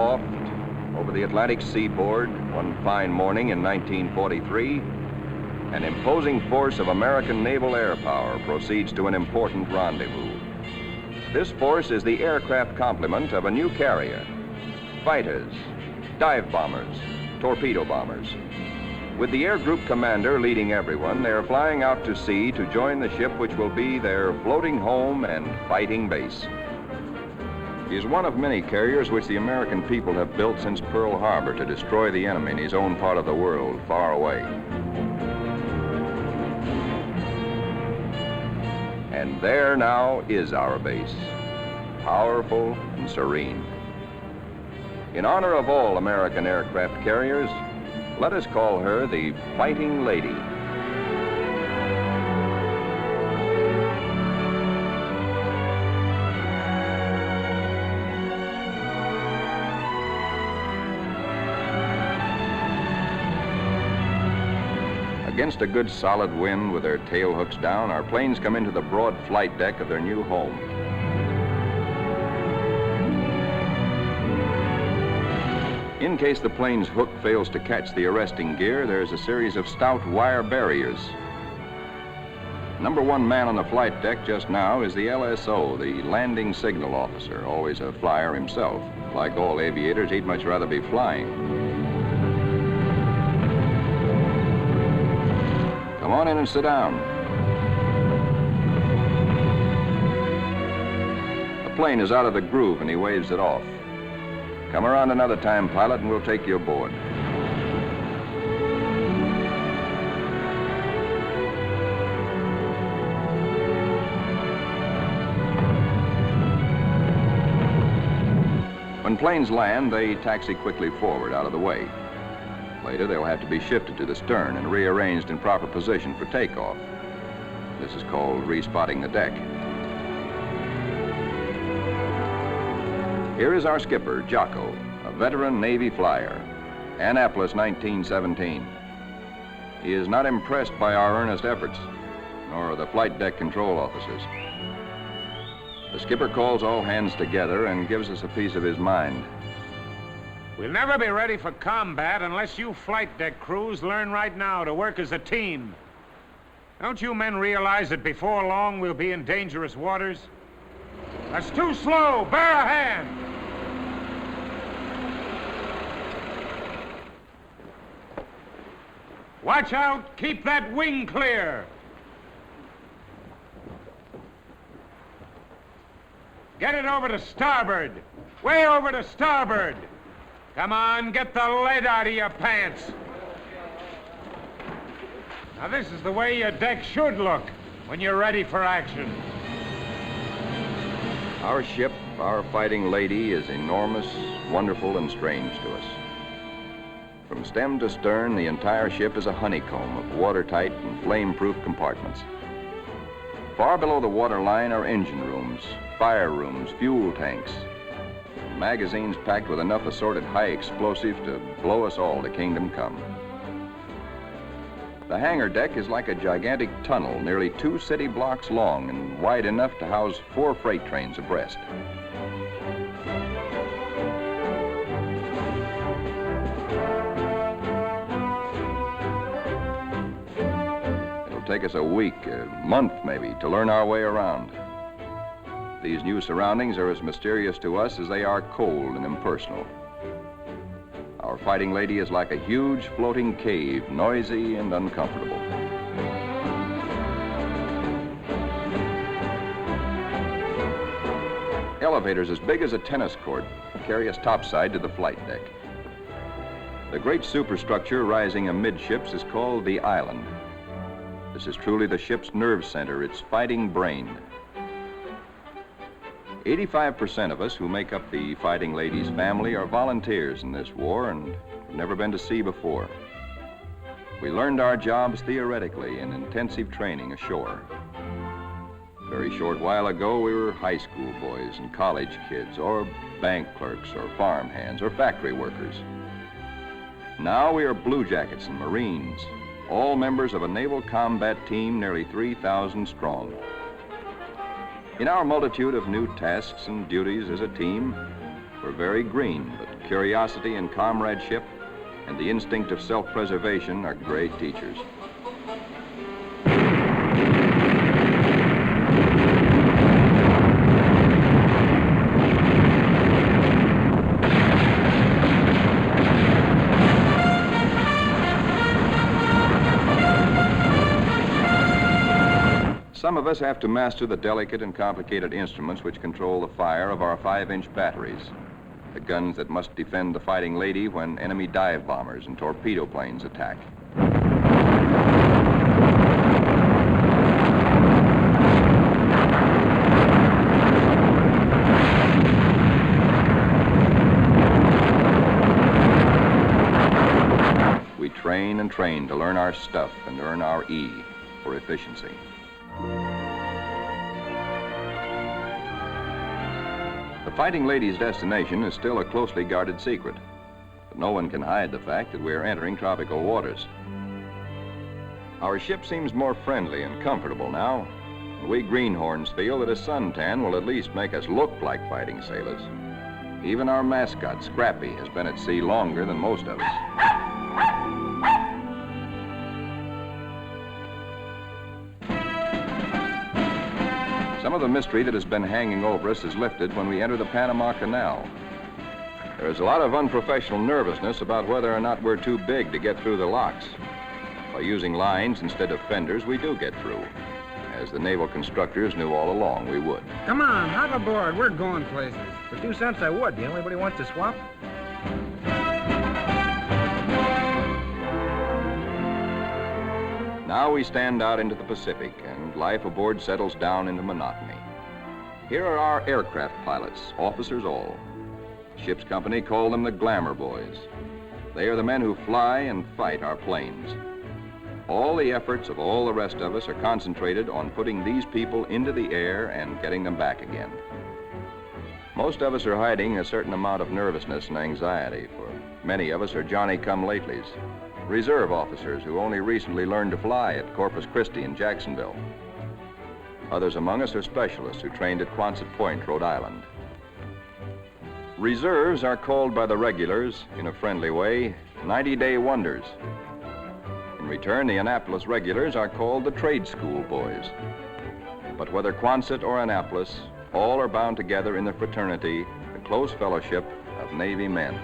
aloft over the Atlantic seaboard one fine morning in 1943, an imposing force of American naval air power proceeds to an important rendezvous. This force is the aircraft complement of a new carrier: fighters, dive bombers, torpedo bombers. With the air group commander leading everyone, they are flying out to sea to join the ship which will be their floating home and fighting base. He is one of many carriers which the American people have built since Pearl Harbor to destroy the enemy in his own part of the world, far away. And there now is our base, powerful and serene. In honor of all American aircraft carriers, let us call her the Fighting Lady. Against a good solid wind with their tail hooks down, our planes come into the broad flight deck of their new home. In case the plane's hook fails to catch the arresting gear, there's a series of stout wire barriers. Number one man on the flight deck just now is the LSO, the landing signal officer, always a flyer himself. Like all aviators, he'd much rather be flying. Come on in and sit down. The plane is out of the groove and he waves it off. Come around another time, pilot, and we'll take you aboard. When planes land, they taxi quickly forward out of the way. Later, they'll have to be shifted to the stern and rearranged in proper position for takeoff. This is called respotting the deck. Here is our skipper, Jocko, a veteran Navy flyer, Annapolis, 1917. He is not impressed by our earnest efforts, nor the flight deck control officers. The skipper calls all hands together and gives us a piece of his mind. We'll never be ready for combat unless you flight deck crews learn right now to work as a team. Don't you men realize that before long we'll be in dangerous waters? That's too slow. Bear a hand. Watch out. Keep that wing clear. Get it over to starboard. Way over to starboard. Come on, get the lead out of your pants. Now this is the way your deck should look when you're ready for action. Our ship, our Fighting Lady, is enormous, wonderful, and strange to us. From stem to stern, the entire ship is a honeycomb of watertight and flame-proof compartments. Far below the waterline are engine rooms, fire rooms, fuel tanks, magazines packed with enough assorted high explosive to blow us all to kingdom come. The hangar deck is like a gigantic tunnel, nearly 2 city blocks long and wide enough to house 4 freight trains abreast. It'll take us a week, a month maybe, to learn our way around. These new surroundings are as mysterious to us as they are cold and impersonal. Our Fighting Lady is like a huge floating cave, noisy and uncomfortable. Elevators as big as a tennis court carry us topside to the flight deck. The great superstructure rising amidships is called the island. This is truly the ship's nerve center, its fighting brain. 85% of us who make up the Fighting Lady's family are volunteers in this war and have never been to sea before. We learned our jobs theoretically in intensive training ashore. A very short while ago, we were high school boys and college kids, or bank clerks, or farm hands, or factory workers. Now we are blue jackets and Marines, all members of a naval combat team nearly 3,000 strong. In our multitude of new tasks and duties as a team, We're very green, but curiosity and comradeship and the instinct of self-preservation are great teachers. Some of us have to master the delicate and complicated instruments which control the fire of our 5-inch batteries, the guns that must defend the fighting lady when enemy dive bombers and torpedo planes attack. We train and train to learn our stuff and earn our E for efficiency. The Fighting Lady's destination is still a closely guarded secret, but no one can hide the fact that we are entering tropical waters. Our ship seems more friendly and comfortable now, and we greenhorns feel that a suntan will at least make us look like fighting sailors. Even our mascot, Scrappy, has been at sea longer than most of us. Some of the mystery that has been hanging over us is lifted when we enter the Panama Canal. There is a lot of unprofessional nervousness about whether or not we're too big to get through the locks. By using lines instead of fenders, we do get through, as the naval constructors knew all along we would. Come on, hop aboard. We're going places. For 2 cents, I would. Do you know anybody wants to swap? Now we stand out into the Pacific, and life aboard settles down into monotony. Here are our aircraft pilots, officers all. Ship's company call them the glamour boys. They are the men who fly and fight our planes. All the efforts of all the rest of us are concentrated on putting these people into the air and getting them back again. Most of us are hiding a certain amount of nervousness and anxiety, for many of us are Johnny-come-latelys, reserve officers who only recently learned to fly at Corpus Christi and Jacksonville. Others among us are specialists who trained at Quonset Point, Rhode Island. Reserves are called by the regulars, in a friendly way, 90-day wonders. In return, the Annapolis regulars are called the trade school boys. But whether Quonset or Annapolis, all are bound together in the fraternity, the close fellowship of Navy men.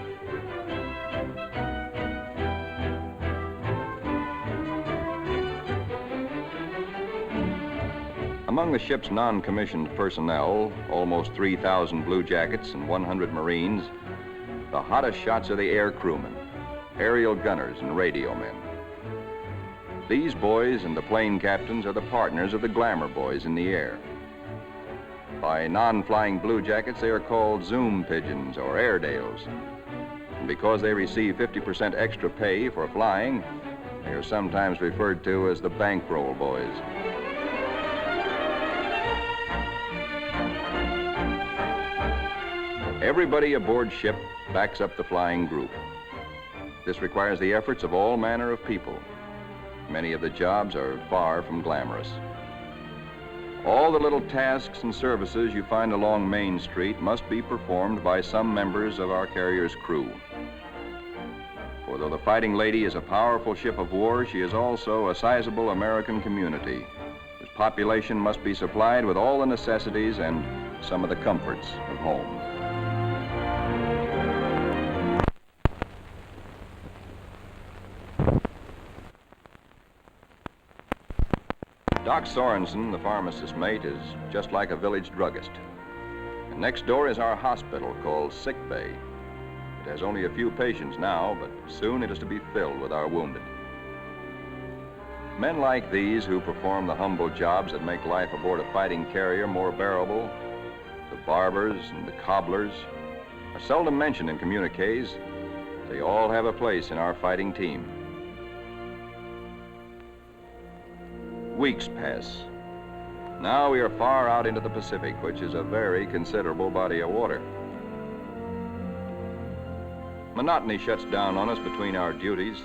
Among the ship's non-commissioned personnel, almost 3,000 blue jackets and 100 Marines, the hottest shots are the air crewmen, aerial gunners, and radio men. These boys and the plane captains are the partners of the glamour boys in the air. By non-flying blue jackets, they are called Zoom pigeons or Airedales. And because they receive 50% extra pay for flying, they are sometimes referred to as the bankroll boys. Everybody aboard ship backs up the flying group. This requires the efforts of all manner of people. Many of the jobs are far from glamorous. All the little tasks and services you find along Main Street must be performed by some members of our carrier's crew. For though the Fighting Lady is a powerful ship of war, she is also a sizable American community, whose population must be supplied with all the necessities and some of the comforts of home. Doc Sorensen, the pharmacist mate, is just like a village druggist. And next door is our hospital called Sick Bay. It has only a few patients now, but soon it is to be filled with our wounded. Men like these who perform the humble jobs that make life aboard a fighting carrier more bearable, the barbers and the cobblers, are seldom mentioned in communiques. They all have a place in our fighting team. Weeks pass. Now we are far out into the Pacific, which is a very considerable body of water. Monotony shuts down on us between our duties.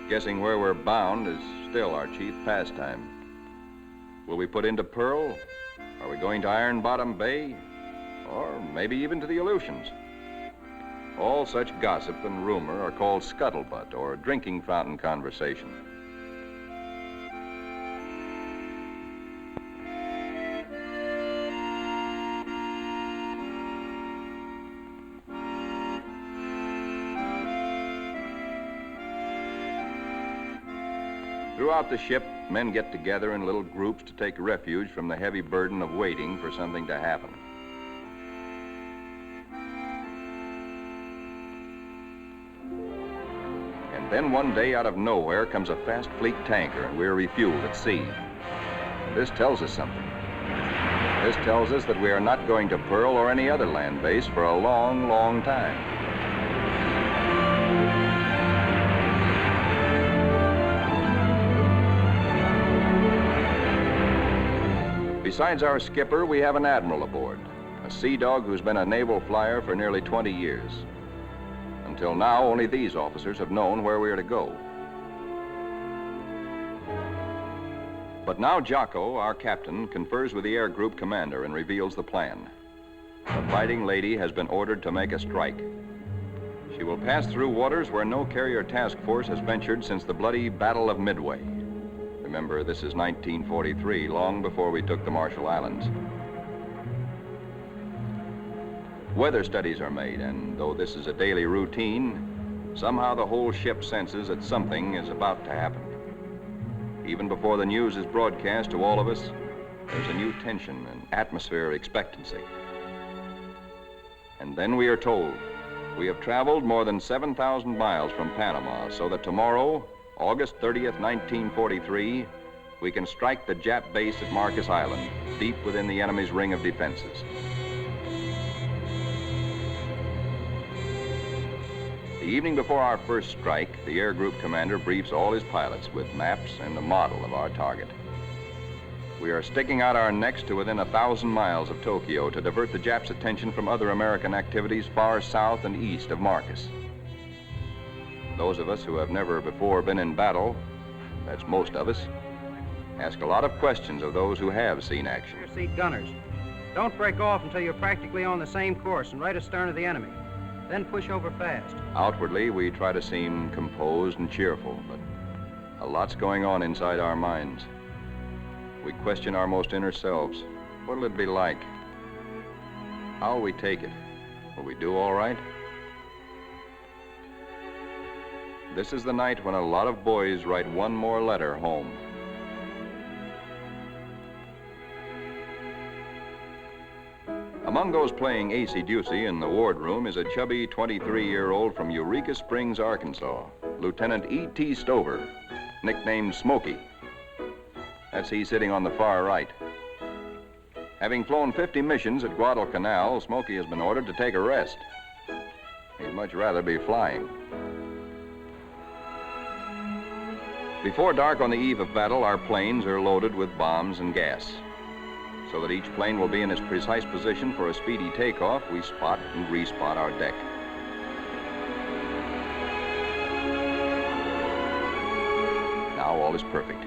Guessing where we're bound is still our chief pastime. Will we put into Pearl? Are we going to Iron Bottom Bay? Or maybe even to the Aleutians? All such gossip and rumor are called scuttlebutt or drinking fountain conversation. Throughout the ship, men get together in little groups to take refuge from the heavy burden of waiting for something to happen. And then one day, out of nowhere, comes a fast fleet tanker, and we're refueled at sea. This tells us something. This tells us that we are not going to Pearl or any other land base for a long, long time. Besides our skipper, we have an admiral aboard, a sea dog who's been a naval flyer for nearly 20 years. Until now, only these officers have known where we are to go. But now Jocko, our captain, confers with the air group commander and reveals the plan. The Fighting Lady has been ordered to make a strike. She will pass through waters where no carrier task force has ventured since the bloody Battle of Midway. Remember, this is 1943, long before we took the Marshall Islands. Weather studies are made, and though this is a daily routine, somehow the whole ship senses that something is about to happen. Even before the news is broadcast to all of us, there's a new tension and atmosphere of expectancy. And then we are told we have traveled more than 7,000 miles from Panama, so that tomorrow, August 30th, 1943, we can strike the Jap base at Marcus Island, deep within the enemy's ring of defenses. The evening before our first strike, the air group commander briefs all his pilots with maps and a model of our target. We are sticking out our necks to within 1,000 miles of Tokyo to divert the Japs' attention from other American activities far south and east of Marcus. Those of us who have never before been in battle, that's most of us, ask a lot of questions of those who have seen action. Rear seat gunners, don't break off until you're practically on the same course and right astern of the enemy. Then push over fast. Outwardly, we try to seem composed and cheerful, but a lot's going on inside our minds. We question our most inner selves. What'll it be like? How'll we take it? Will we do all right? This is the night when a lot of boys write one more letter home. Among those playing acey-deucey in the wardroom is a chubby 23-year-old from Eureka Springs, Arkansas, Lieutenant E.T. Stover, nicknamed Smokey. That's he sitting on the far right. Having flown 50 missions at Guadalcanal, Smokey has been ordered to take a rest. He'd much rather be flying. Before dark on the eve of battle, our planes are loaded with bombs and gas. So that each plane will be in its precise position for a speedy takeoff, we spot and respot our deck. Now all is perfect.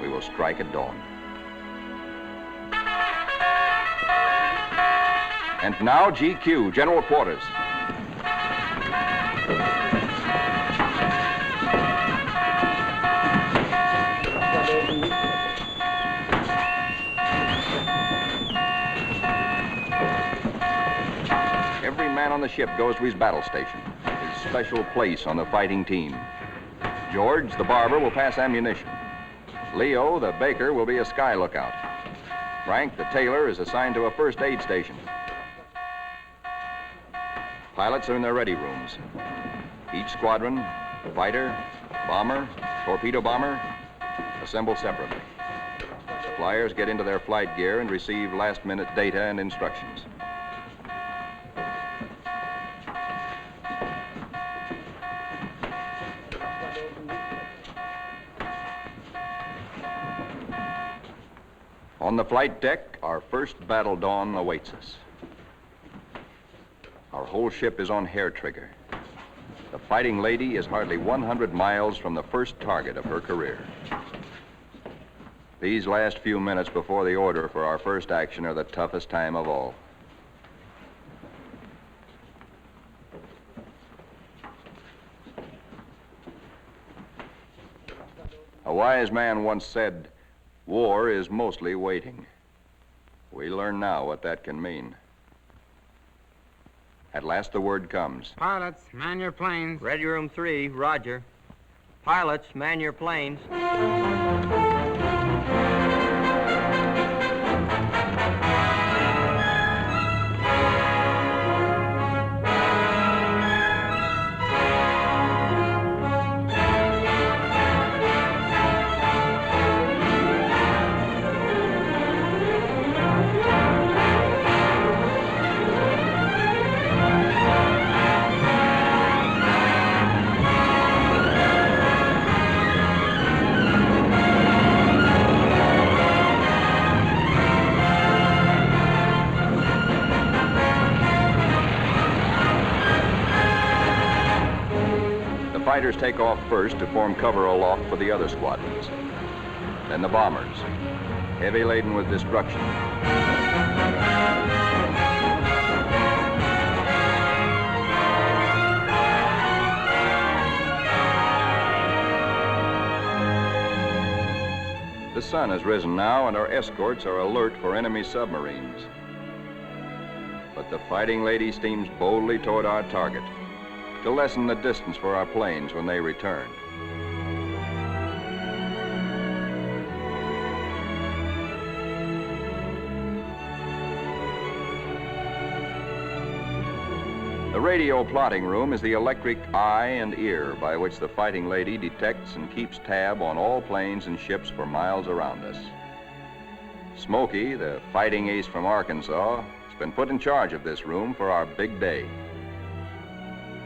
We will strike at dawn. And now GQ, General Quarters. Every man on the ship goes to his battle station, his special place on the fighting team. George, the barber, will pass ammunition. Leo, the baker, will be a sky lookout. Frank, the tailor, is assigned to a first aid station. Pilots are in their ready rooms. Each squadron, fighter, bomber, torpedo bomber, assemble separately. The flyers get into their flight gear and receive last-minute data and instructions. On the flight deck, our first battle dawn awaits us. Our whole ship is on hair trigger. The Fighting Lady is hardly 100 miles from the first target of her career. These last few minutes before the order for our first action are the toughest time of all. A wise man once said, war is mostly waiting. We learn now what that can mean. At last the word comes. Pilots, man your planes. Ready Room 3, roger. Pilots, man your planes. The fighters take off first to form cover aloft for the other squadrons. Then the bombers, heavy laden with destruction. The sun has risen now, and our escorts are alert for enemy submarines. But the Fighting Lady steams boldly toward our target to lessen the distance for our planes when they return. The radio plotting room is the electric eye and ear by which the Fighting Lady detects and keeps tab on all planes and ships for miles around us. Smokey, the fighting ace from Arkansas, has been put in charge of this room for our big day.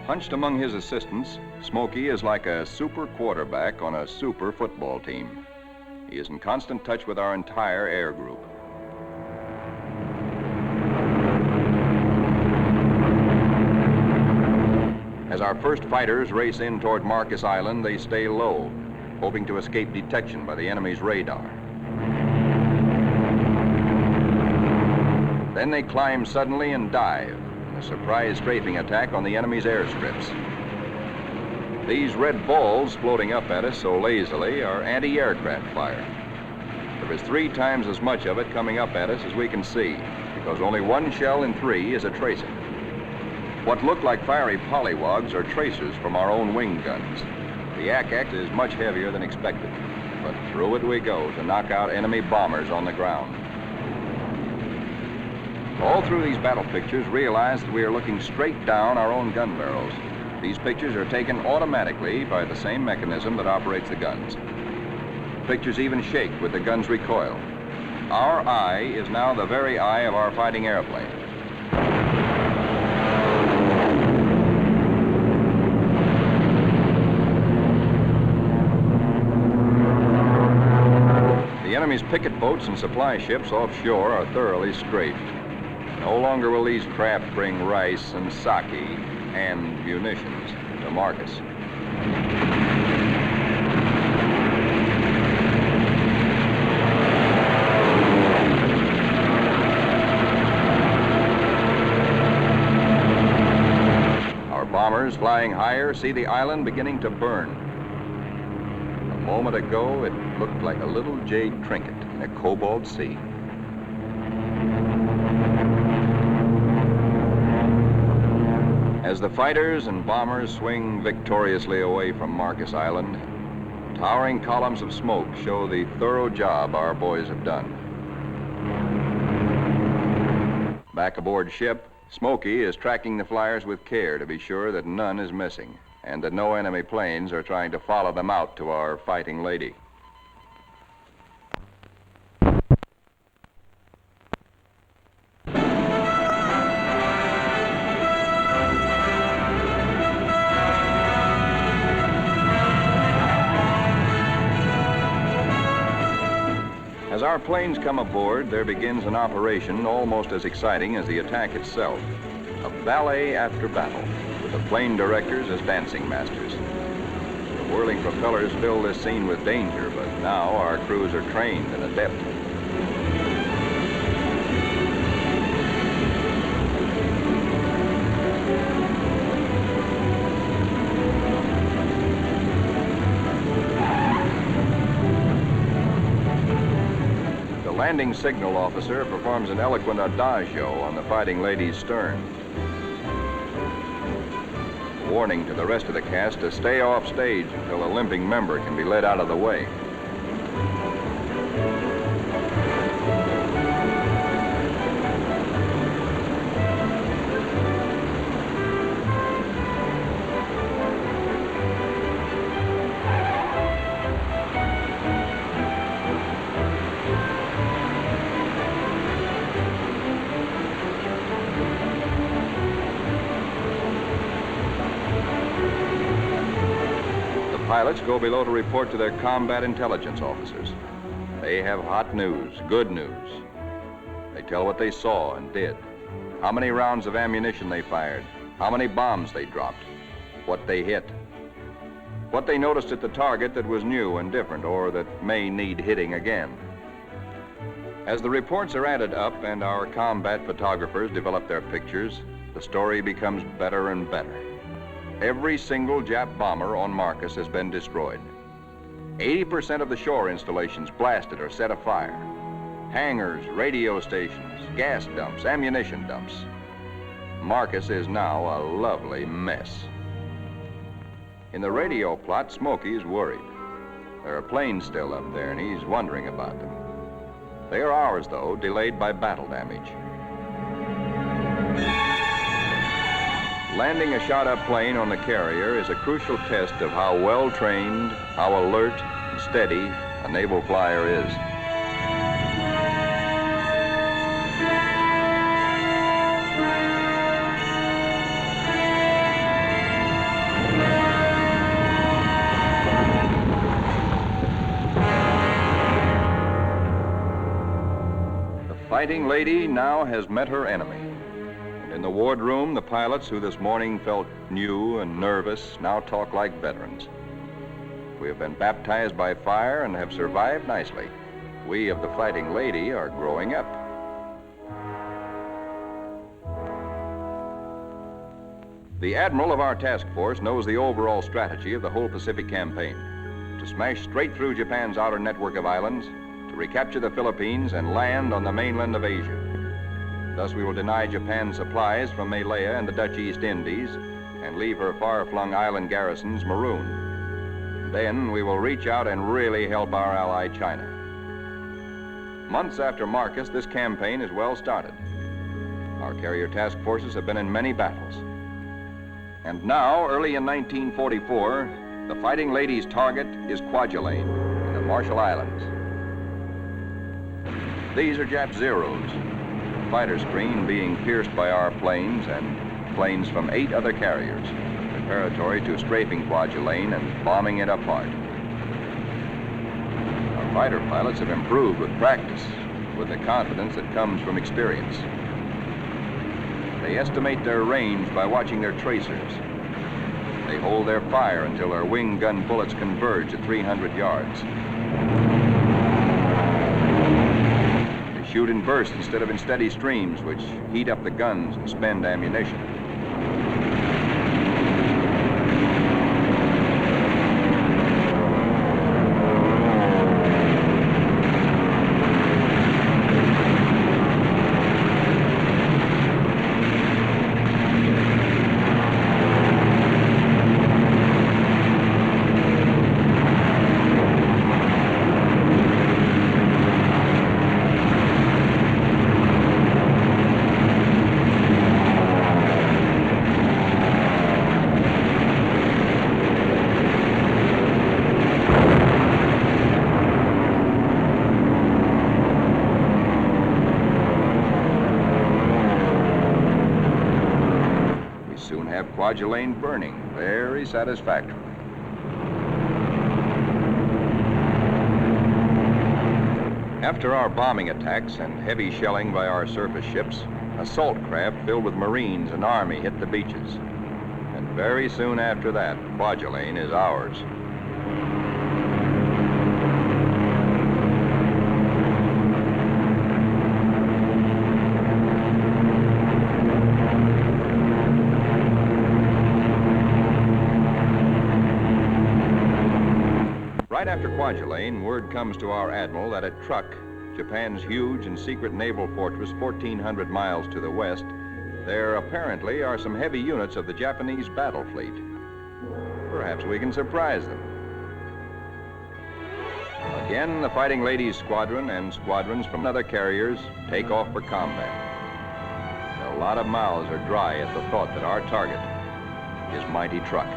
Hunched among his assistants, Smokey is like a super quarterback on a super football team. He is in constant touch with our entire air group. As our first fighters race in toward Marcus Island, they stay low, hoping to escape detection by the enemy's radar. Then they climb suddenly and dive, a surprise strafing attack on the enemy's airstrips. These red balls floating up at us so lazily are anti-aircraft fire. There is 3 times as much of it coming up at us as we can see, because only 1 shell in 3 is a tracer. What look like fiery pollywogs are tracers from our own wing guns. The ack-ack is much heavier than expected, but through it we go to knock out enemy bombers on the ground. All through these battle pictures, realize that we are looking straight down our own gun barrels. These pictures are taken automatically by the same mechanism that operates the guns. Pictures even shake with the gun's recoil. Our eye is now the very eye of our fighting airplane. The enemy's picket boats and supply ships offshore are thoroughly strafed. No longer will these craft bring rice and sake and munitions to Marcus. Our bombers flying higher see the island beginning to burn. A moment ago, it looked like a little jade trinket in a cobalt sea. As the fighters and bombers swing victoriously away from Marcus Island, towering columns of smoke show the thorough job our boys have done. Back aboard ship, Smokey is tracking the flyers with care to be sure that none is missing and that no enemy planes are trying to follow them out to our Fighting Lady. As our planes come aboard, there begins an operation almost as exciting as the attack itself. A ballet after battle, with the plane directors as dancing masters. The whirling propellers fill this scene with danger, but now our crews are trained and adept. commanding signal officer performs an eloquent adagio on the Fighting Lady's stern, warning to the rest of the cast to stay off stage until a limping member can be led out of the way. Pilots go below to report to their combat intelligence officers. They have hot news, good news. They tell what they saw and did, how many rounds of ammunition they fired, how many bombs they dropped, what they hit, what they noticed at the target that was new and different or that may need hitting again. As the reports are added up and our combat photographers develop their pictures, the story becomes better and better. Every single Jap bomber on Marcus has been destroyed. 80% of the shore installations blasted or set afire. Hangars, radio stations, gas dumps, ammunition dumps. Marcus is now a lovely mess. In the radio plot, Smokey is worried. There are planes still up there and he's wondering about them. They are ours, though, delayed by battle damage. Landing a shot-up plane on the carrier is a crucial test of how well-trained, how alert and steady a naval flyer is. The Fighting Lady now has met her enemy. In the wardroom, the pilots who this morning felt new and nervous now talk like veterans. We have been baptized by fire and have survived nicely. We of the Fighting Lady are growing up. The admiral of our task force knows the overall strategy of the whole Pacific campaign: to smash straight through Japan's outer network of islands, to recapture the Philippines and land on the mainland of Asia. Thus, we will deny Japan supplies from Malaya and the Dutch East Indies and leave her far-flung island garrisons marooned. Then we will reach out and really help our ally China. Months after Marcus, this campaign is well started. Our carrier task forces have been in many battles. And now, early in 1944, the Fighting Lady's target is Kwajalein in the Marshall Islands. These are Jap Zeros. Fighter screen being pierced by our planes and planes from 8 other carriers, preparatory to strafing Kwajalein and bombing it apart. Our fighter pilots have improved with practice, with the confidence that comes from experience. They estimate their range by watching their tracers. They hold their fire until their wing gun bullets converge at 300 yards. Shoot in bursts instead of in steady streams, which heat up the guns and spend ammunition. Kwajalein burning very satisfactorily. After our bombing attacks and heavy shelling by our surface ships, assault craft filled with Marines and Army hit the beaches. And very soon after that, Kwajalein is ours. Right after Kwajalein, word comes to our admiral that a truck Japan's huge and secret naval fortress 1,400 miles to the west, there apparently are some heavy units of the Japanese battle fleet. Perhaps we can surprise them. Again, the Fighting Ladies Squadron and squadrons from other carriers take off for combat. A lot of mouths are dry at the thought that our target is mighty truck.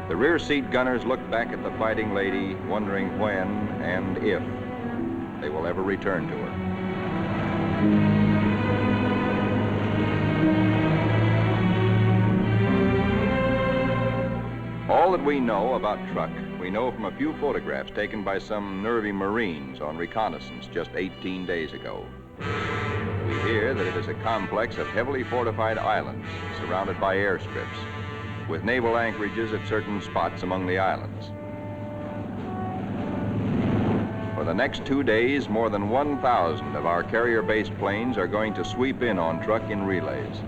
The rear seat gunners look back at the Fighting Lady, wondering when and if they will ever return to her. All that we know about truck, we know from a few photographs taken by some nervy Marines on reconnaissance just 18 days ago. We hear that it is a complex of heavily fortified islands surrounded by airstrips, with naval anchorages at certain spots among the islands. For the next 2 days, more than 1,000 of our carrier-based planes are going to sweep in on truck in relays.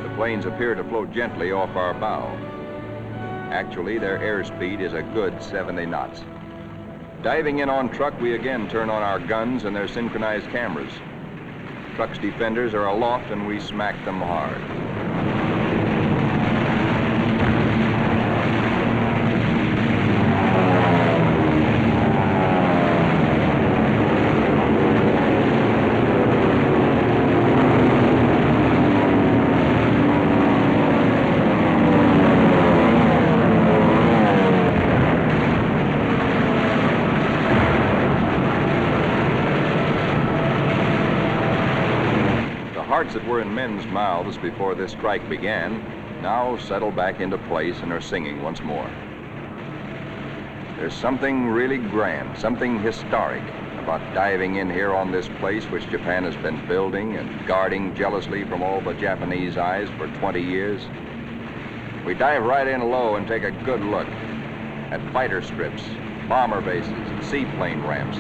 The planes appear to float gently off our bow. Actually, their airspeed is a good 70 knots. Diving in on truck, we again turn on our guns and their synchronized cameras. Truck's defenders are aloft and we smack them hard. Hearts that were in men's mouths before this strike began now settle back into place and are singing once more. There's something really grand, something historic about diving in here on this place which Japan has been building and guarding jealously from all the Japanese eyes for 20 years. We dive right in low and take a good look at fighter strips, bomber bases, and seaplane ramps.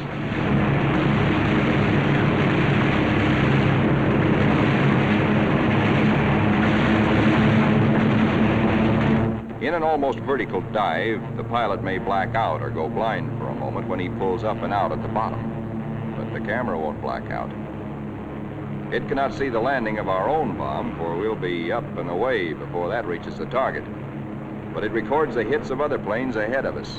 In an almost vertical dive, the pilot may black out or go blind for a moment when he pulls up and out at the bottom, but the camera won't black out. It cannot see the landing of our own bomb, for we'll be up and away before that reaches the target, but it records the hits of other planes ahead of us.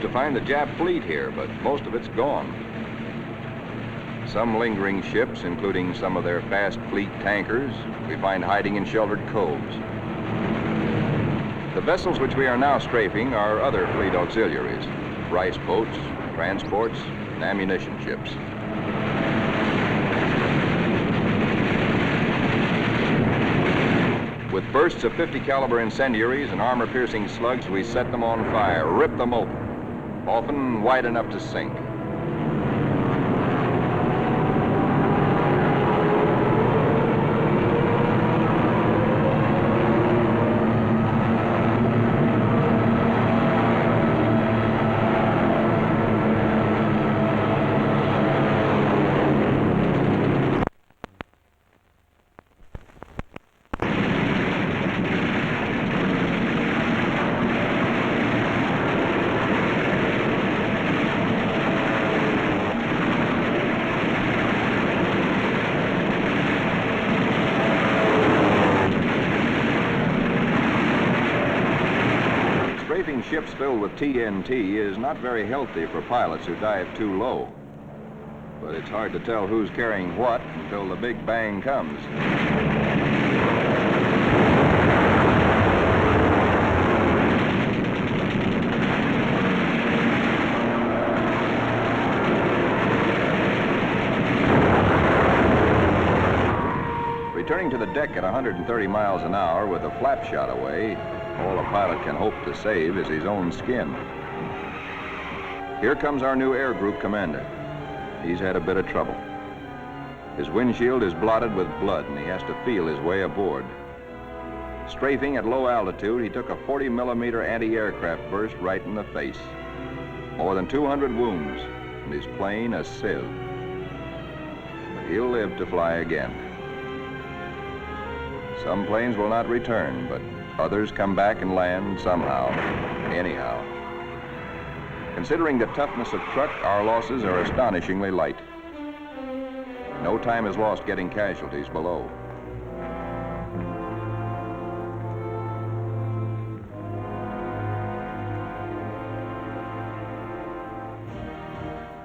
To find the Jap fleet here, but most of it's gone. Some lingering ships, including some of their fast fleet tankers, we find hiding in sheltered coves. The vessels which we are now strafing are other fleet auxiliaries, rice boats, transports, and ammunition ships. With bursts of 50 caliber incendiaries and armor-piercing slugs, we set them on fire, rip them open, often wide enough to sink. Strafing ships filled with TNT is not very healthy for pilots who dive too low. But it's hard to tell who's carrying what until the big bang comes. deck at 130 miles an hour with a flap shot away, all a pilot can hope to save is his own skin. Here comes our new Air Group commander. He's had a bit of trouble. His windshield is blotted with blood, and he has to feel his way aboard. Strafing at low altitude, he took a 40-millimeter anti-aircraft burst right in the face. More than 200 wounds, and his plane a sieve. But he'll live to fly again. Some planes will not return, but others come back and land somehow, anyhow. Considering the toughness of truck, our losses are astonishingly light. No time is lost getting casualties below.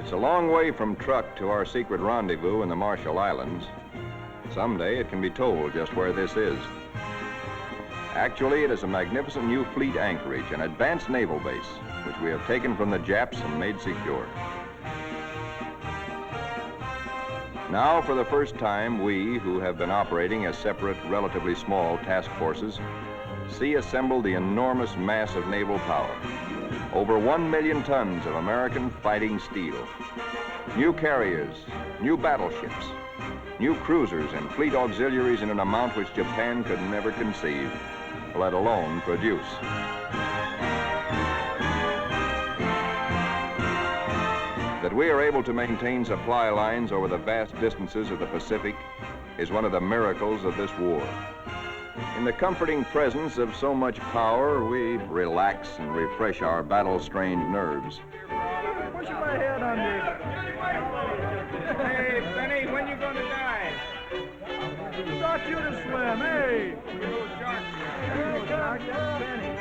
It's a long way from truck to our secret rendezvous in the Marshall Islands. Someday it can be told just where this is. Actually, it is a magnificent new fleet anchorage, an advanced naval base, which we have taken from the Japs and made secure. Now, for the first time, we, who have been operating as separate, relatively small task forces, see assembled the enormous mass of naval power. Over 1 million tons of American fighting steel. New carriers, new battleships, new cruisers and fleet auxiliaries in an amount which Japan could never conceive, let alone produce. That we are able to maintain supply lines over the vast distances of the Pacific is one of the miracles of this war. In the comforting presence of so much power, we relax and refresh our battle-strained nerves. Push my head under. Hey, Benny, when you going to die? Taught you to swim, hey! Hey, Benny.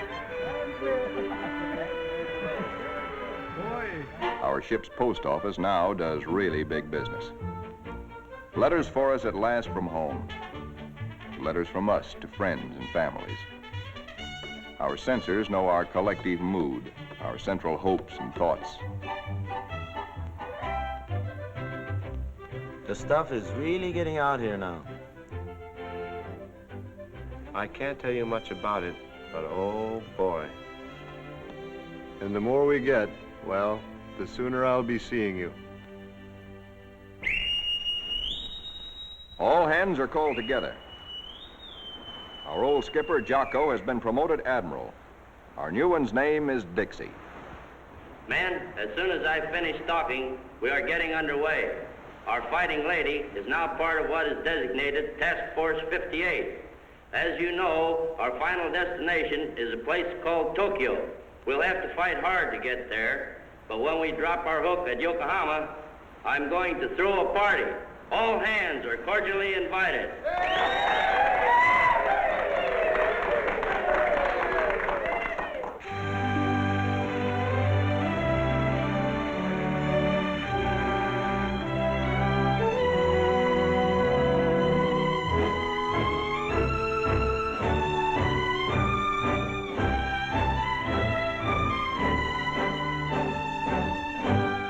Boy. Our ship's post office now does really big business. Letters for us at last from home. Letters from us to friends and families. Our censors know our collective mood, our central hopes and thoughts. The stuff is really getting out here now. I can't tell you much about it, but oh boy. And the more we get, well, the sooner I'll be seeing you. All hands are called together. Our old skipper, Jocko, has been promoted admiral. Our new one's name is Dixie. Men, as soon as I finish talking, we are getting underway. Our fighting lady is now part of what is designated Task Force 58. As you know, our final destination is a place called Tokyo. We'll have to fight hard to get there, but when we drop our hook at Yokohama, I'm going to throw a party. All hands are cordially invited.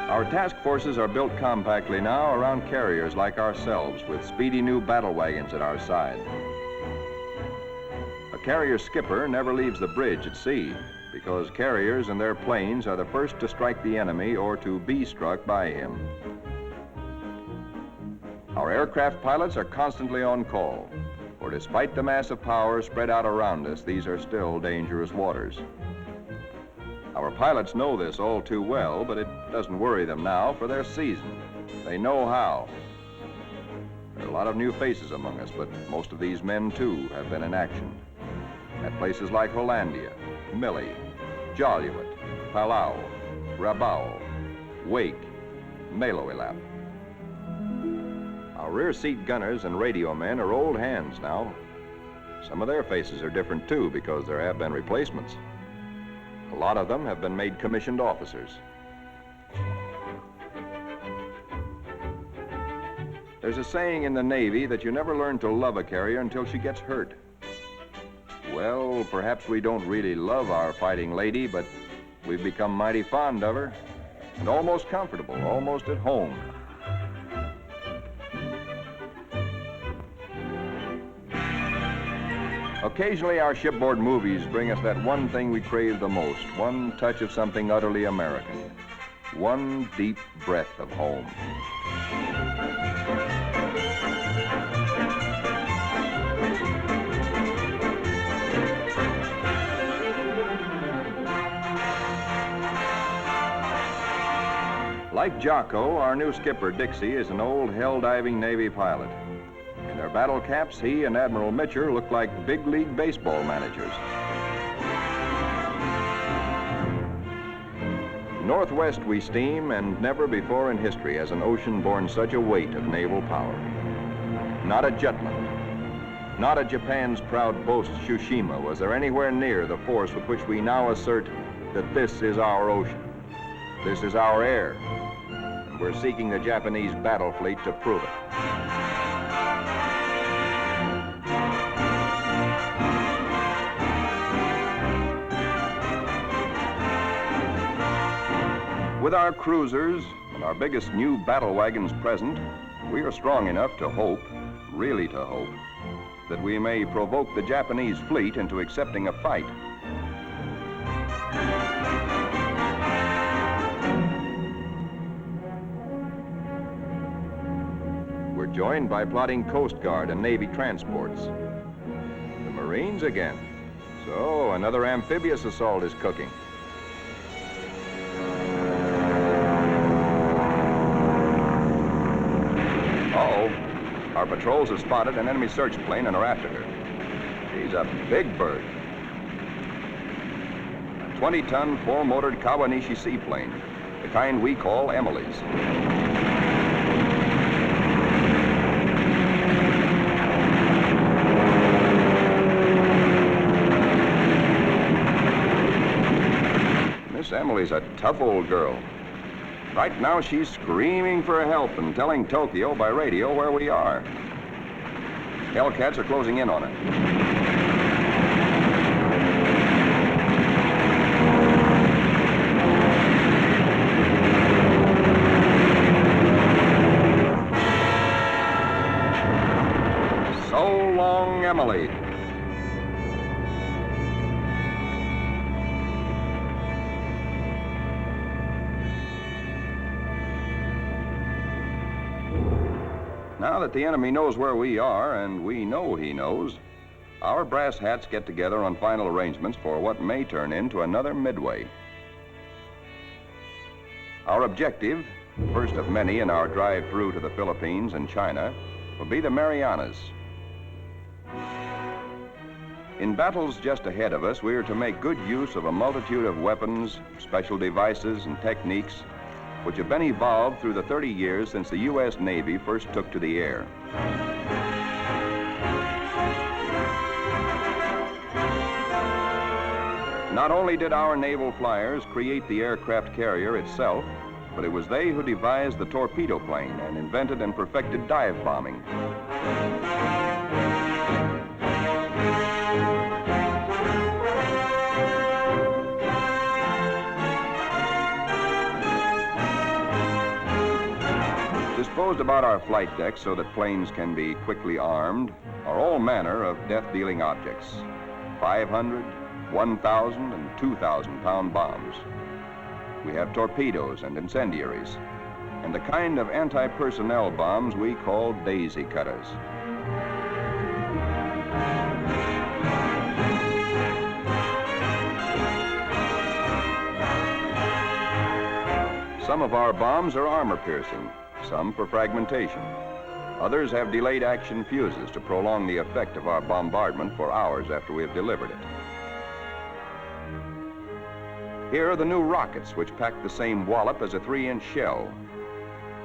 Our task forces are built compactly now around carriers like ourselves with speedy new battle wagons at our side. A carrier skipper never leaves the bridge at sea because carriers and their planes are the first to strike the enemy or to be struck by him. Our aircraft pilots are constantly on call, for despite the massive power spread out around us, these are still dangerous waters. Our pilots know this all too well, but it doesn't worry them now, for they're seasoned. They know how. There are a lot of new faces among us, but most of these men, too, have been in action. At places like Hollandia, Mille, Jaluit, Palau, Rabaul, Wake, Maloelap. Our rear seat gunners and radio men are old hands now. Some of their faces are different, too, because there have been replacements. A lot of them have been made commissioned officers. There's a saying in the Navy that you never learn to love a carrier until she gets hurt. Well, perhaps we don't really love our fighting lady, but we've become mighty fond of her and almost comfortable, almost at home. Occasionally, our shipboard movies bring us that one thing we crave the most, one touch of something utterly American, one deep breath of home. Like Jocko, our new skipper, Dixie, is an old hell-diving Navy pilot. In their battle caps, he and Admiral Mitcher look like big league baseball managers. Northwest we steam, and never before in history has an ocean borne such a weight of naval power. Not at Jutland, not at Japan's proud boast Tsushima was there anywhere near the force with which we now assert that this is our ocean, this is our air, and we're seeking the Japanese battle fleet to prove it. With our cruisers and our biggest new battle wagons present, we are strong enough to hope, really to hope, that we may provoke the Japanese fleet into accepting a fight. We're joined by plotting Coast Guard and Navy transports. The Marines again. So another amphibious assault is cooking. Our patrols have spotted an enemy search plane and are after her. She's a big bird. A 20-ton, 4-motored Kawanishi seaplane, the kind we call Emily's. Miss Emily's a tough old girl. Right now, she's screaming for help and telling Tokyo by radio where we are. Hellcats are closing in on her. So long, Emily. Now that the enemy knows where we are, and we know he knows, our brass hats get together on final arrangements for what may turn into another Midway. Our objective, first of many in our drive through to the Philippines and China, will be the Marianas. In battles just ahead of us, we are to make good use of a multitude of weapons, special devices, and techniques which have been evolved through the 30 years since the U.S. Navy first took to the air. Not only did our naval flyers create the aircraft carrier itself, but it was they who devised the torpedo plane and invented and perfected dive bombing. Disposed about our flight decks so that planes can be quickly armed are all manner of death-dealing objects. 500, 1,000, and 2,000-pound bombs. We have torpedoes and incendiaries, and the kind of anti-personnel bombs we call daisy cutters. Some of our bombs are armor-piercing, some for fragmentation. Others have delayed action fuses to prolong the effect of our bombardment for hours after we have delivered it. Here are the new rockets, which pack the same wallop as a 3-inch shell.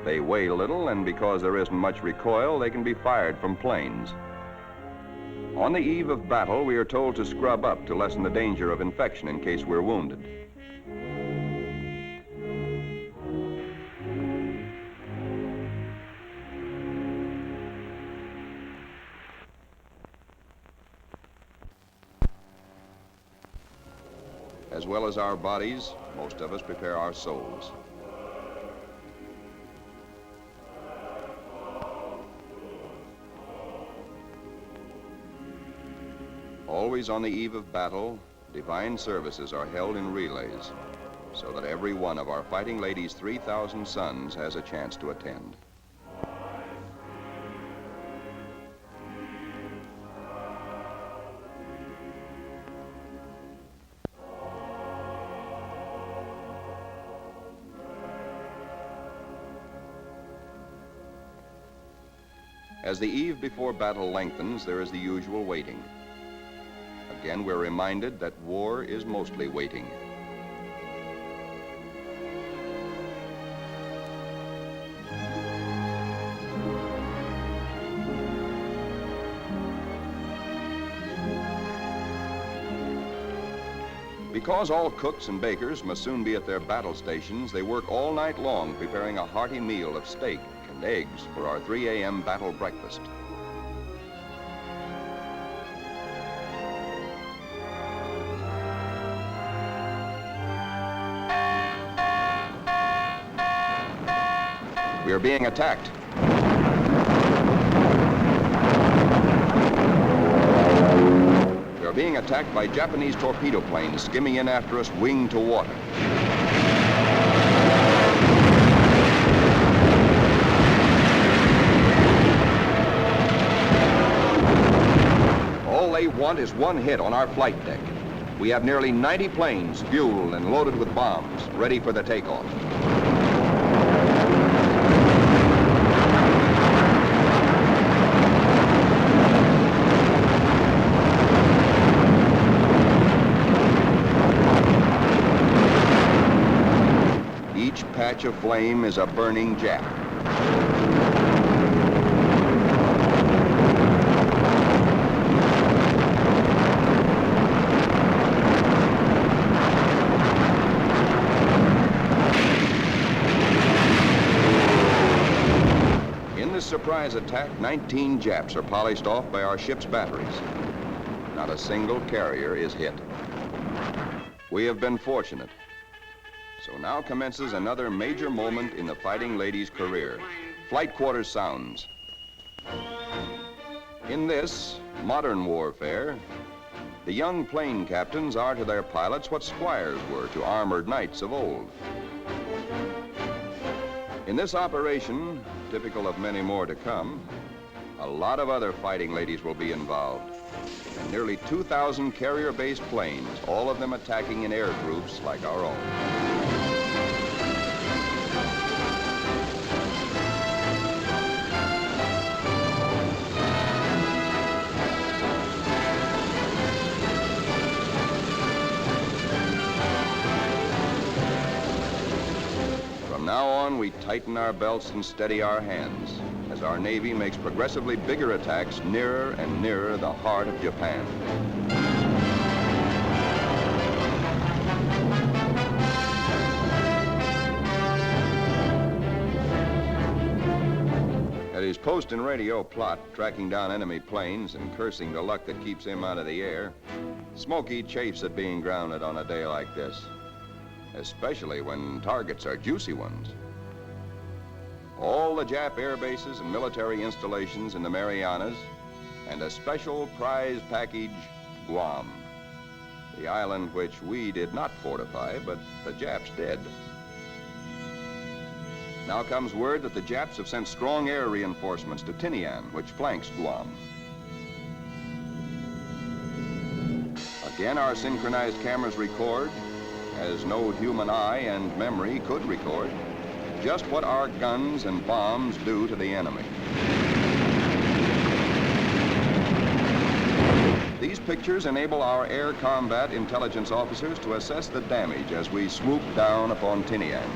They weigh little, and because there isn't much recoil, they can be fired from planes. On the eve of battle, we are told to scrub up to lessen the danger of infection in case we're wounded. As well as our bodies, most of us prepare our souls. always on the eve of battle, divine services are held in relays, so that every one of our fighting ladies' 3,000 sons has a chance to attend. As the eve before battle lengthens, there is the usual waiting. Again, we're reminded that war is mostly waiting. Because all cooks and bakers must soon be at their battle stations, they work all night long preparing a hearty meal of steak and eggs for our 3 a.m. battle breakfast. We are being attacked. We are being attacked by Japanese torpedo planes skimming in after us, wing to water. All they want is one hit on our flight deck. We have nearly 90 planes fueled and loaded with bombs, ready for the takeoff. Each patch of flame is a burning Jap. In this surprise attack, 19 Japs are polished off by our ship's batteries. Not a single carrier is hit. We have been fortunate. So now commences another major moment in the fighting lady's career. Flight quarters sounds. In this modern warfare, the young plane captains are to their pilots what squires were to armored knights of old. In this operation, typical of many more to come, a lot of other fighting ladies will be involved. And nearly 2,000 carrier-based planes, all of them attacking in air groups like our own. From now on, we tighten our belts and steady our hands as our Navy makes progressively bigger attacks nearer and nearer the heart of Japan. At his post and radio plot, tracking down enemy planes and cursing the luck that keeps him out of the air, Smokey chafes at being grounded on a day like this, especially when targets are juicy ones. All the Jap air bases and military installations in the Marianas, and a special prize package, Guam, the island which we did not fortify, but the Japs did. Now comes word that the Japs have sent strong air reinforcements to Tinian, which flanks Guam. Again, our synchronized cameras record, as no human eye and memory could record, just what our guns and bombs do to the enemy. These pictures enable our air combat intelligence officers to assess the damage as we swoop down upon Tinian.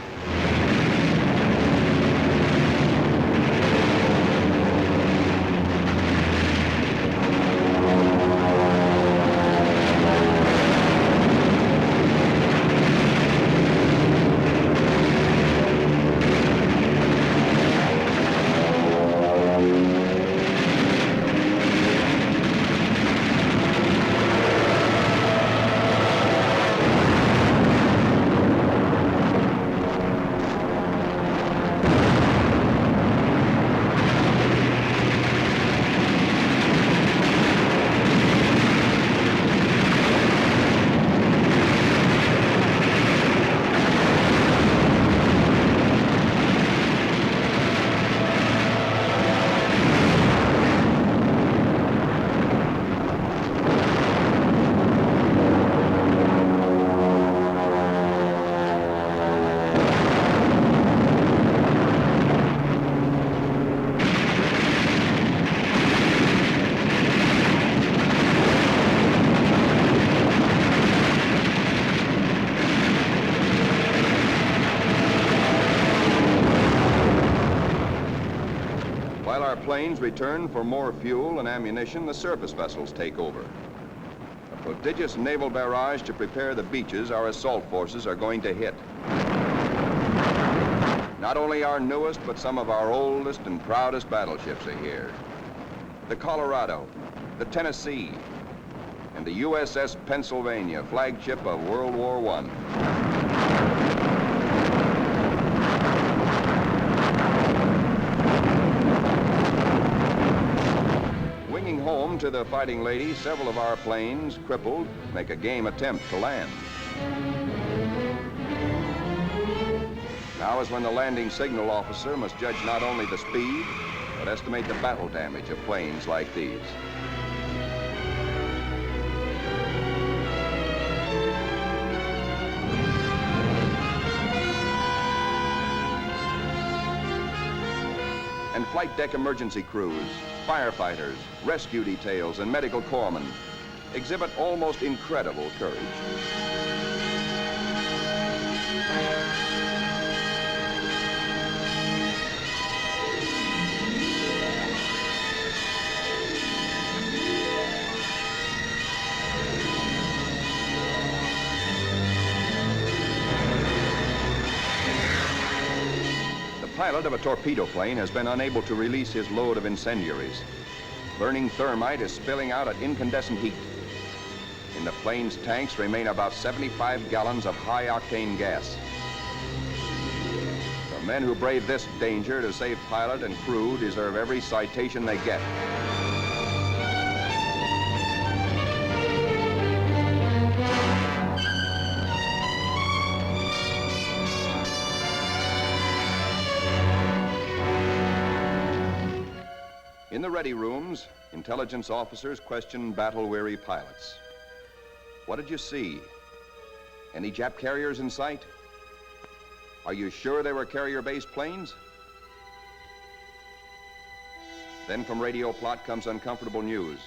planes return for more fuel and ammunition, the surface vessels take over. A prodigious naval barrage to prepare the beaches our assault forces are going to hit. Not only our newest, but some of our oldest and proudest battleships are here. The Colorado, the Tennessee, and the USS Pennsylvania, flagship of World War I. Winging home to the Fighting Lady, several of our planes, crippled, make a game attempt to land. Now is when the landing signal officer must judge not only the speed, but estimate the battle damage of planes like these. And flight deck emergency crews, firefighters, rescue details, and medical corpsmen exhibit almost incredible courage. The pilot of a torpedo plane has been unable to release his load of incendiaries. Burning thermite is spilling out at incandescent heat. In the plane's tanks remain about 75 gallons of high-octane gas. The men who brave this danger to save pilot and crew deserve every citation they get. In the ready rooms, intelligence officers question battle-weary pilots. What did you see? Any Jap carriers in sight? Are you sure they were carrier-based planes? Then from radio plot comes uncomfortable news.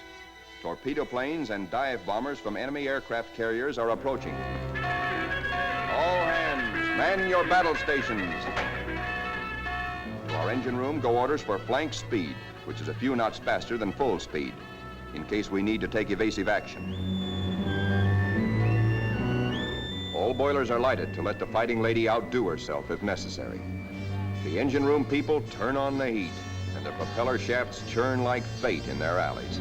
Torpedo planes and dive bombers from enemy aircraft carriers are approaching. All hands, man your battle stations. To our engine room go orders for flank speed, which is a few knots faster than full speed, in case we need to take evasive action. All boilers are lighted to let the Fighting Lady outdo herself if necessary. The engine room people turn on the heat, and the propeller shafts churn like fate in their alleys.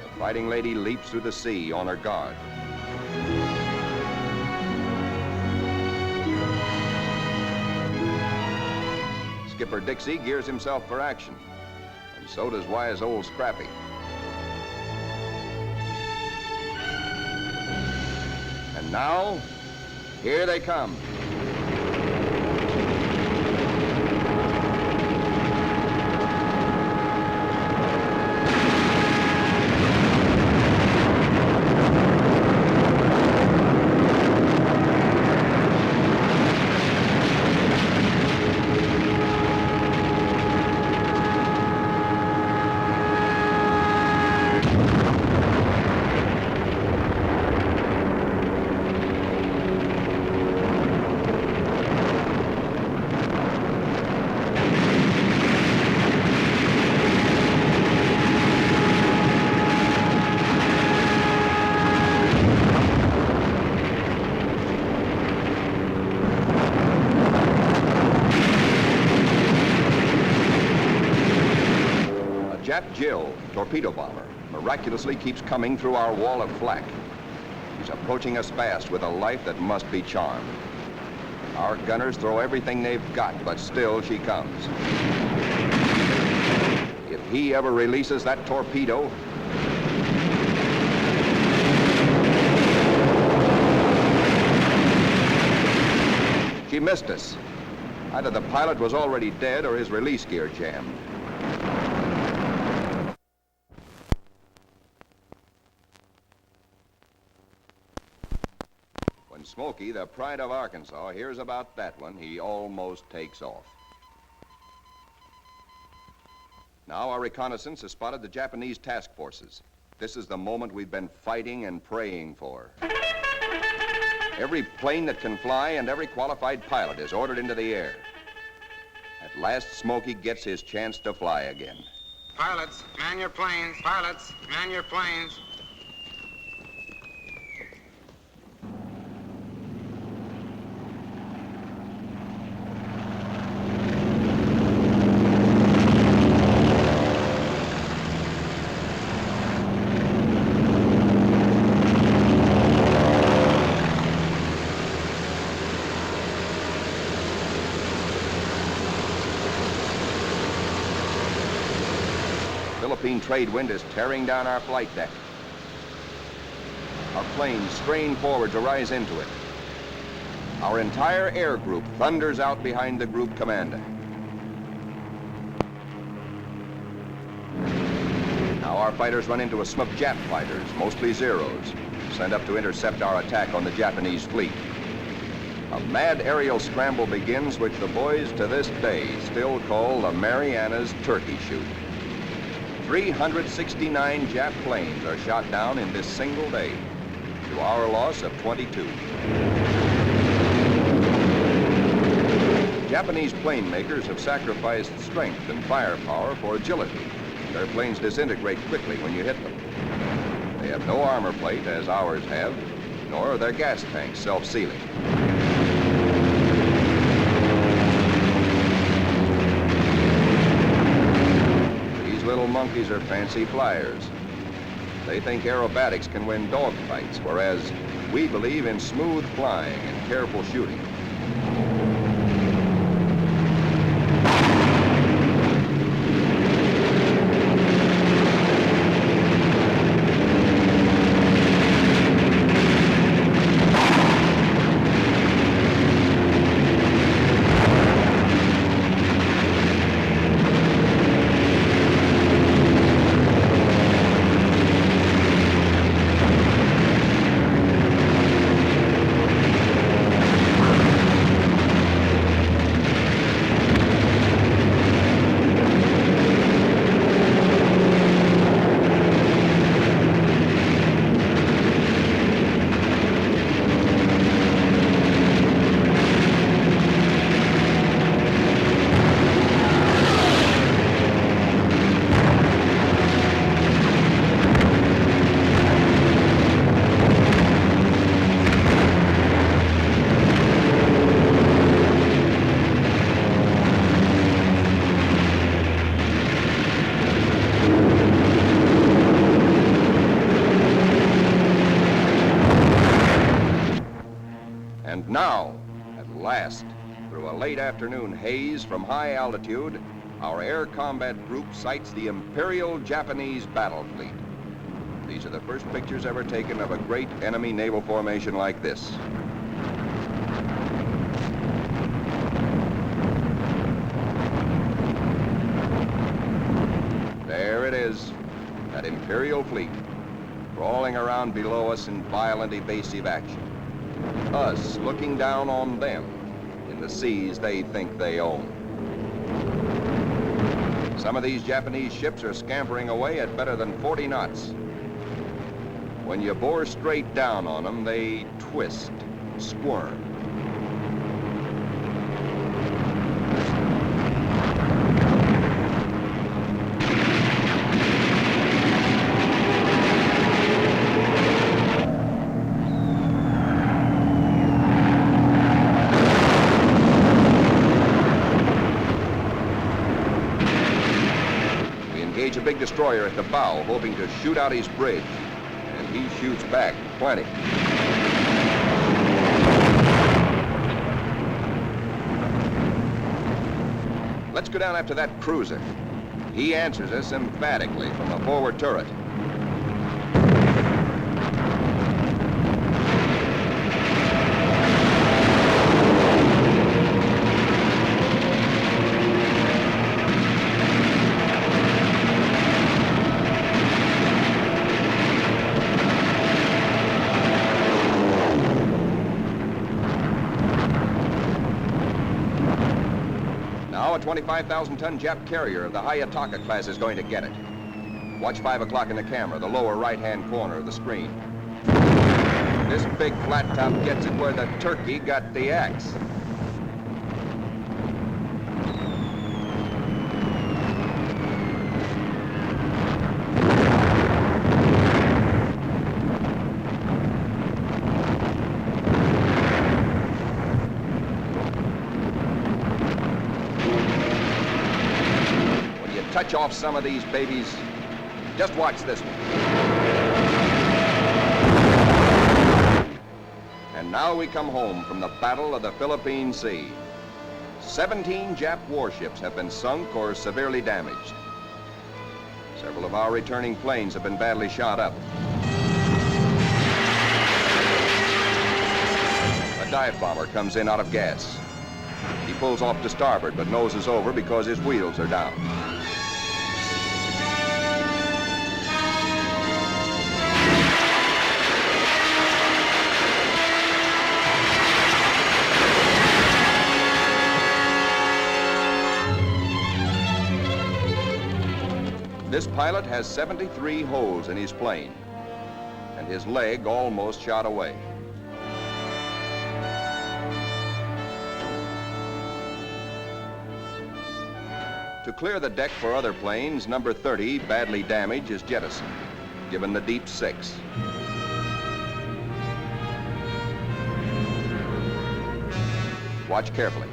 The Fighting Lady leaps through the sea on her guard. Skipper Dixie gears himself for action, and so does wise old Scrappy. And now, here they come. Jap Jill, torpedo bomber, miraculously keeps coming through our wall of flak. She's approaching us fast with a life that must be charmed. Our gunners throw everything they've got, but still she comes. If he ever releases that torpedo, she missed us. Either the pilot was already dead or his release gear jammed. When Smokey, the pride of Arkansas, hears about that one, he almost takes off. Now our reconnaissance has spotted the Japanese task forces. This is the moment we've been fighting and praying for. Every plane that can fly and every qualified pilot is ordered into the air. At last, Smokey gets his chance to fly again. Pilots, man your planes. Pilots, man your planes. Philippine trade wind is tearing down our flight deck. Our planes strain forward to rise into it. Our entire air group thunders out behind the group commander. Now our fighters run into a smoke of Jap fighters, mostly Zeros, sent up to intercept our attack on the Japanese fleet. A mad aerial scramble begins, which the boys to this day still call the Marianas Turkey Shoot. 369 Jap planes are shot down in this single day, to our loss of 22. Japanese plane makers have sacrificed strength and firepower for agility. Their planes disintegrate quickly when you hit them. They have no armor plate, as ours have, nor are their gas tanks self-sealing. Little monkeys are fancy flyers. They think aerobatics can win dogfights, whereas we believe in smooth flying and careful shooting. And now, at last, through a late afternoon haze from high altitude, our air combat group sights the Imperial Japanese battle fleet. These are the first pictures ever taken of a great enemy naval formation like this. There it is, that Imperial fleet, crawling around below us in violent evasive action. Us looking down on them in the seas they think they own. Some of these Japanese ships are scampering away at better than 40 knots. When you bore straight down on them, they twist, squirm. A big destroyer at the bow, hoping to shoot out his bridge, and he shoots back plenty. Let's go down after that cruiser. He answers us emphatically from the forward turret. Now a 25,000-ton Jap carrier of the Hayataka class is going to get it. Watch 5 o'clock in the camera, the lower right-hand corner of the screen. This big flat top gets it where the turkey got the axe. When you touch off some of these babies, just watch this one. And now we come home from the Battle of the Philippine Sea. 17 Jap warships have been sunk or severely damaged. Several of our returning planes have been badly shot up. A dive bomber comes in out of gas. He pulls off to starboard but noses over because his wheels are down. This pilot has 73 holes in his plane, and his leg almost shot away. To clear the deck for other planes, number 30, badly damaged, is jettisoned, given the deep 6. Watch carefully.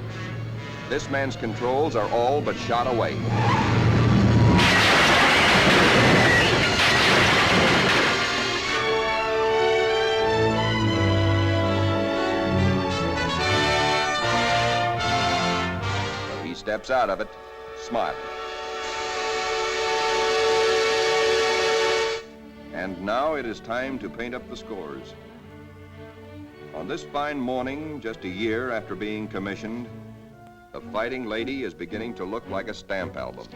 This man's controls are all but shot away. Steps out of it, smiling. And now it is time to paint up the scores. On this fine morning, just a year after being commissioned, the Fighting Lady is beginning to look like a stamp album.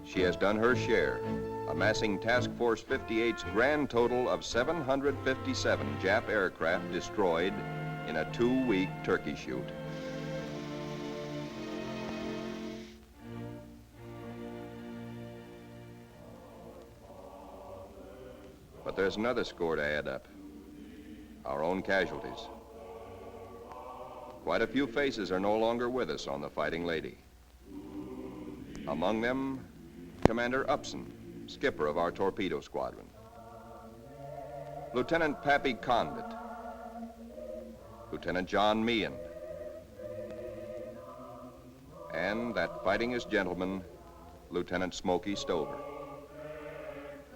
She has done her share, amassing Task Force 58's grand total of 757 Jap aircraft destroyed in a 2-week turkey shoot. But there's another score to add up. Our own casualties. Quite a few faces are no longer with us on the Fighting Lady. Among them, Commander Upson, skipper of our torpedo squadron. Lieutenant Pappy Condit. Lieutenant John Meehan. And that fightingest gentleman, Lieutenant Smokey Stover.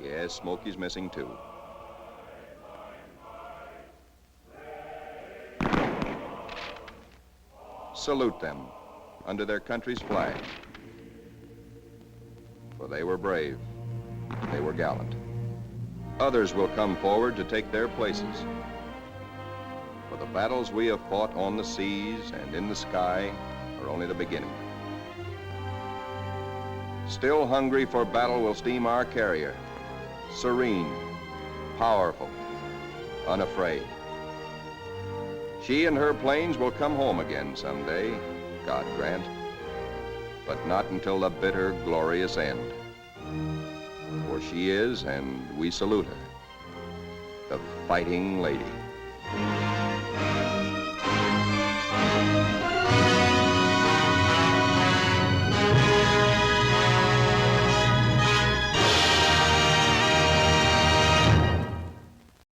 Yes, Smokey's missing too. Salute them under their country's flag. For they were brave, they were gallant. Others will come forward to take their places. For the battles we have fought on the seas and in the sky are only the beginning. Still hungry for battle will steam our carrier. Serene, powerful, unafraid. She and her planes will come home again someday, God grant, but not until the bitter, glorious end. For she is, and we salute her, the Fighting Lady.